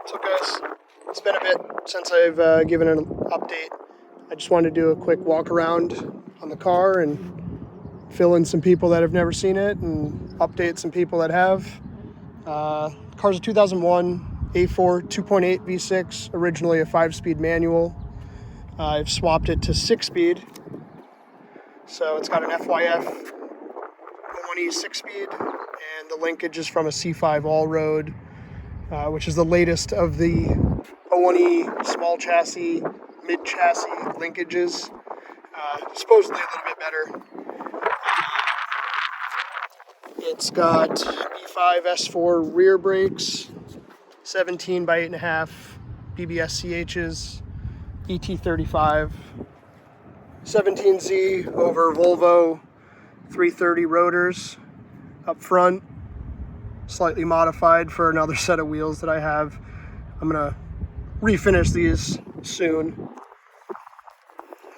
So guys, it's been a bit since I've given an update. I just wanted to do a quick walk around on the car and fill in some people that have never seen it and update some people that have. Car's a 2001 A4 2.8 V6, originally a 5-speed manual. I've swapped it to 6-speed. So it's got an FYF 1E 6-speed, and the linkage is from a C5 all-road, which is the latest of the 01E small chassis, mid chassis linkages. Supposedly a little bit better. It's got B5 S4 rear brakes, 17 by 8.5 BBS CHs, ET35, 17Z over Volvo 330 rotors up front, slightly modified for another set of wheels that I have. I'm gonna refinish these soon.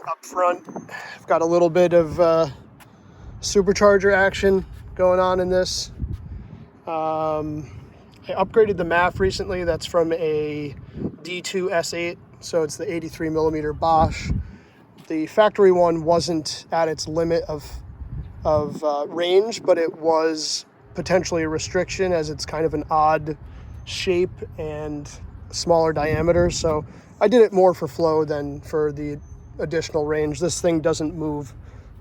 Up front, I've got a little bit of supercharger action going on in this. I upgraded the MAF recently. That's from a D2 S8, so it's the 83 millimeter Bosch. The factory one wasn't at its limit of range, but it was potentially a restriction as it's kind of an odd shape and smaller diameter. So I did it more for flow than for the additional range. This thing doesn't move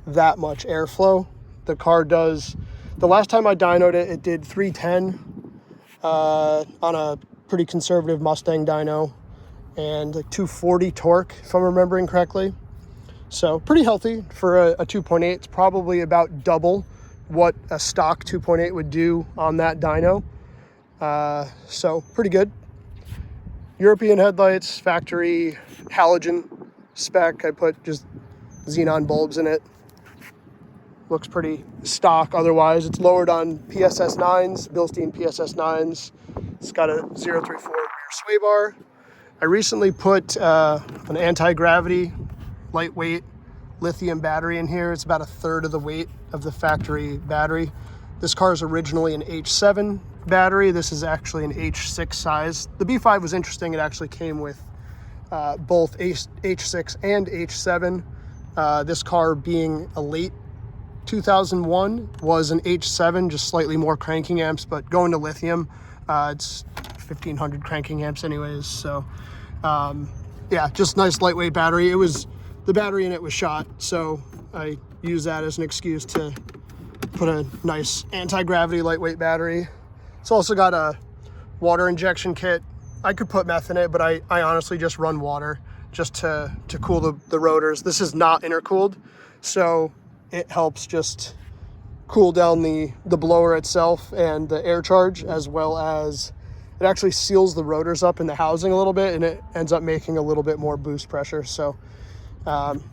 that much airflow. The car does. The last time I dynoed it, it did 310 on a pretty conservative Mustang dyno and like 240 torque, if I'm remembering correctly. So pretty healthy for a 2.8. It's probably about double what a stock 2.8 would do on that dyno. So pretty good. European headlights, factory halogen spec. I put just xenon bulbs in it. Looks pretty stock otherwise. It's lowered on PSS 9s, Bilstein PSS 9s. It's got a 034 rear sway bar. I recently put an anti-gravity lightweight lithium battery in here. It's about a third of the weight of the factory battery. This car is originally an H7 battery. This is actually an H6 size. The B5 was interesting. It actually came with both H6 and H7. This car, being a late 2001, was an H7, just slightly more cranking amps, but going to lithium, it's 1500 cranking amps anyways. So yeah, just nice lightweight battery. The battery in it was shot, so I used that as an excuse to put a nice anti-gravity lightweight battery. It's also got a water injection kit. I could put meth in it, but I honestly just run water just to cool the rotors. This is not intercooled, so it helps just cool down the blower itself and the air charge, as well as it actually seals the rotors up in the housing a little bit, and it ends up making a little bit more boost pressure. So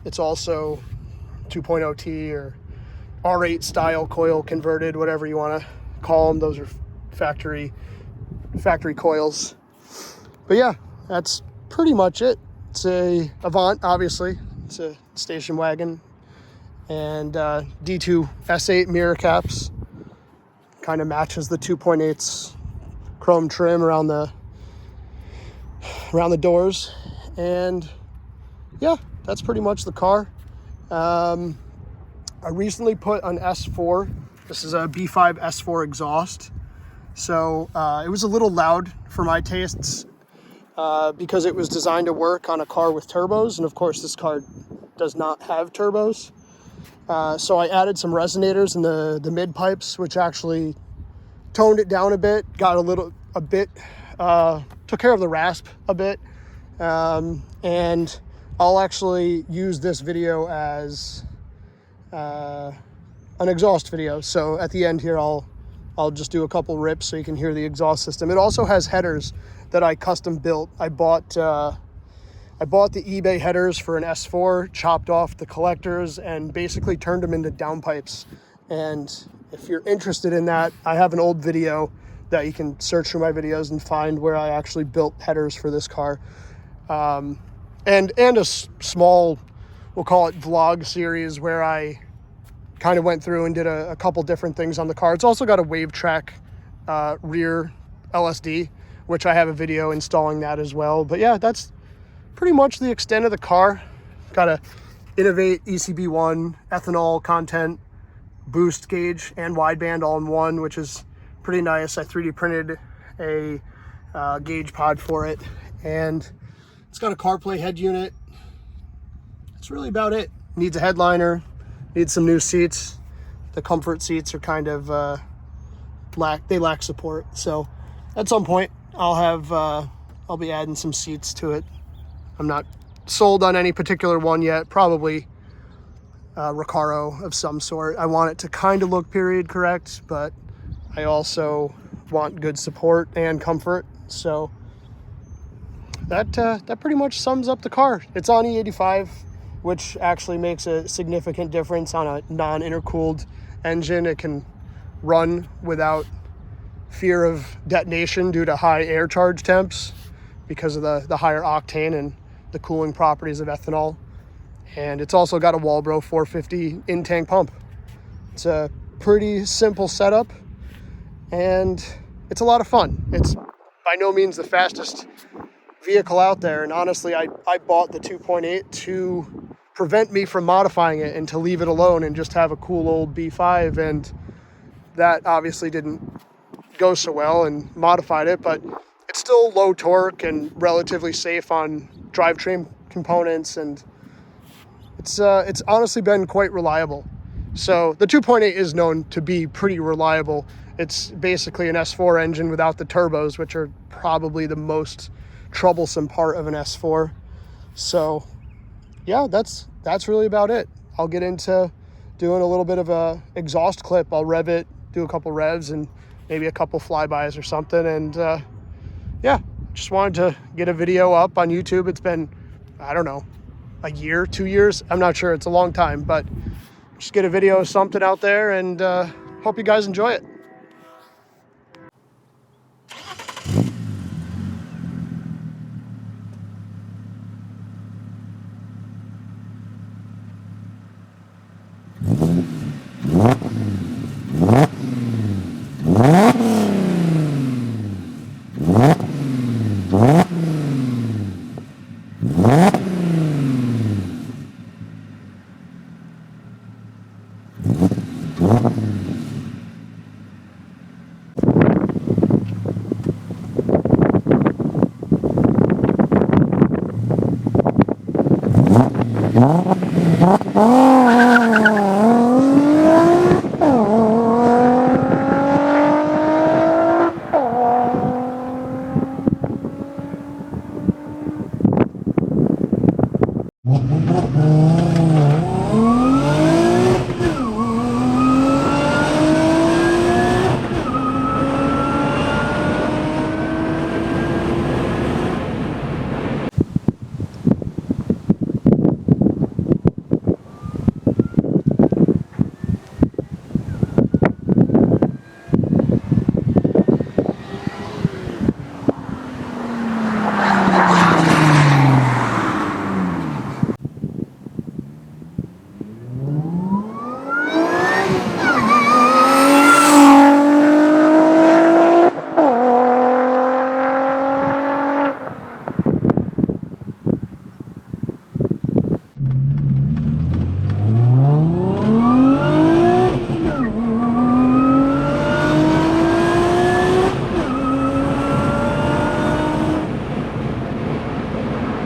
it's also 2.0T or R8 style coil converted, whatever you want to call them. Those are factory coils. But yeah, that's pretty much it. It's a Avant, obviously. It's a station wagon. And D2 S8 mirror caps. Kind of matches the 2.8's chrome trim around the doors. And yeah, that's pretty much the car. I recently put an S4. This is a B5 S4 exhaust. So it was a little loud for my tastes because it was designed to work on a car with turbos. And of course, this car does not have turbos. So I added some resonators in the mid pipes, which actually toned it down a bit, took care of the rasp a bit. And I'll actually use this video as an exhaust video. So at the end here, I'll just do a couple rips so you can hear the exhaust system. It also has headers that I custom built. I bought the eBay headers for an S4, chopped off the collectors, and basically turned them into downpipes. And if you're interested in that, I have an old video that you can search through my videos and find where I actually built headers for this car. And a small, we'll call it vlog series, where I kind of went through and did a couple different things on the car. It's also got a wave track rear LSD, which I have a video installing that as well. But yeah, that's pretty much the extent of the car. Got a Innovate ECB1 ethanol content boost gauge and wideband all in one, which is pretty nice. I 3D printed a gauge pod for it, and it's got a CarPlay head unit. That's really about it. Needs a headliner, needs some new seats. The comfort seats are kind of lack support, so at some point I'll be adding some seats to it. I'm not sold on any particular one yet. Probably Recaro of some sort. I want it to kind of look period correct, but I also want good support and comfort. So that pretty much sums up the car. It's on E85, which actually makes a significant difference on a non-intercooled engine. It can run without fear of detonation due to high air charge temps because of the higher octane and the cooling properties of ethanol. And it's also got a Walbro 450 in-tank pump. It's a pretty simple setup, and it's a lot of fun. It's by no means the fastest vehicle out there, and honestly, I bought the 2.8 to prevent me from modifying it and to leave it alone and just have a cool old B5, and that obviously didn't go so well and modified it, but it's still low torque and relatively safe on drivetrain components, and it's honestly been quite reliable. So the 2.8 is known to be pretty reliable. It's basically an S4 engine without the turbos, which are probably the most troublesome part of an S4. So yeah, that's really about it. I'll get into doing a little bit of a exhaust clip. I'll rev it, do a couple revs and maybe a couple flybys or something. And yeah, just wanted to get a video up on YouTube. It's been, I don't know, a year, 2 years. I'm not sure. It's a long time, but just get a video of something out there, and hope you guys enjoy it.